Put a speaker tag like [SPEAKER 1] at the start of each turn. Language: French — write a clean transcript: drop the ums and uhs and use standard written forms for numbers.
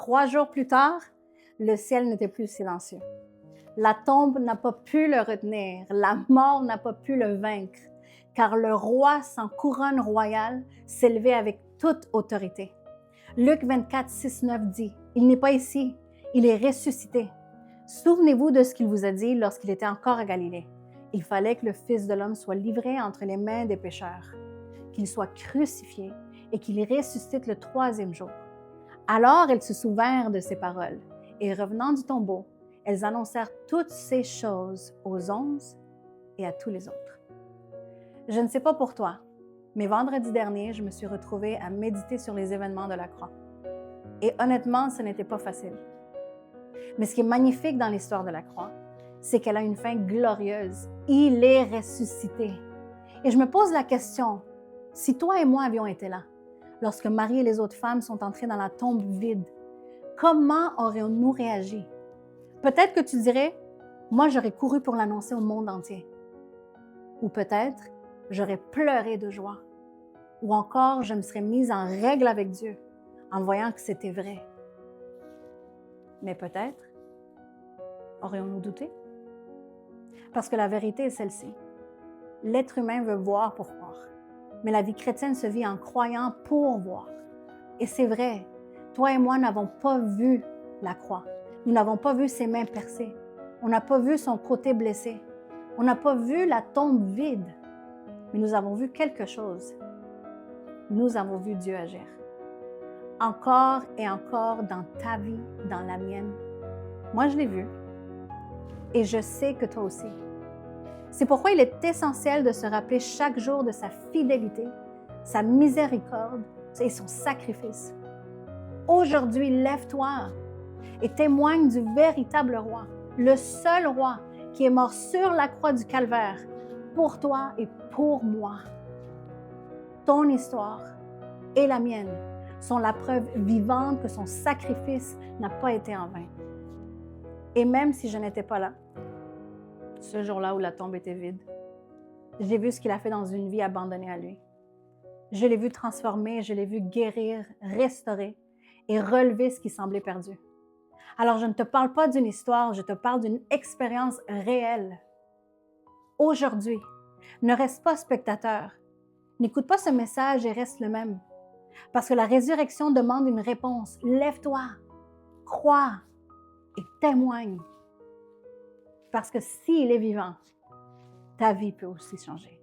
[SPEAKER 1] 3 jours plus tard, le ciel n'était plus silencieux. La tombe n'a pas pu le retenir, la mort n'a pas pu le vaincre, car le roi sans couronne royale s'élevait avec toute autorité. Luc 24, 6, 9 dit, « Il n'est pas ici, il est ressuscité. Souvenez-vous de ce qu'il vous a dit lorsqu'il était encore à Galilée. Il fallait que le Fils de l'homme soit livré entre les mains des pécheurs, qu'il soit crucifié et qu'il ressuscite le 3e jour. » Alors elles se souvinrent de ces paroles, et revenant du tombeau, elles annoncèrent toutes ces choses aux 11 et à tous les autres. Je ne sais pas pour toi, mais vendredi dernier, je me suis retrouvée à méditer sur les événements de la croix. Et honnêtement, ce n'était pas facile. Mais ce qui est magnifique dans l'histoire de la croix, c'est qu'elle a une fin glorieuse. Il est ressuscité. Et je me pose la question, si toi et moi avions été là, lorsque Marie et les autres femmes sont entrées dans la tombe vide, comment aurions-nous réagi? Peut-être que tu dirais, moi j'aurais couru pour l'annoncer au monde entier. Ou peut-être, j'aurais pleuré de joie. Ou encore, je me serais mise en règle avec Dieu en voyant que c'était vrai. Mais peut-être, aurions-nous douté? Parce que la vérité est celle-ci. L'être humain veut voir pour croire. Mais la vie chrétienne se vit en croyant pour voir. Et c'est vrai, toi et moi n'avons pas vu la croix. Nous n'avons pas vu ses mains percées. On n'a pas vu son côté blessé. On n'a pas vu la tombe vide. Mais nous avons vu quelque chose. Nous avons vu Dieu agir. Encore et encore dans ta vie, dans la mienne. Moi, je l'ai vu. Et je sais que toi aussi. C'est pourquoi il est essentiel de se rappeler chaque jour de sa fidélité, sa miséricorde et son sacrifice. Aujourd'hui, lève-toi et témoigne du véritable roi, le seul roi qui est mort sur la croix du Calvaire pour toi et pour moi. Ton histoire et la mienne sont la preuve vivante que son sacrifice n'a pas été en vain. Et même si je n'étais pas là, ce jour-là où la tombe était vide, j'ai vu ce qu'il a fait dans une vie abandonnée à lui. Je l'ai vu transformer, je l'ai vu guérir, restaurer et relever ce qui semblait perdu. Alors, je ne te parle pas d'une histoire, je te parle d'une expérience réelle. Aujourd'hui, ne reste pas spectateur. N'écoute pas ce message et reste le même. Parce que la résurrection demande une réponse. Lève-toi, crois et témoigne. Parce que s'il est vivant, ta vie peut aussi changer.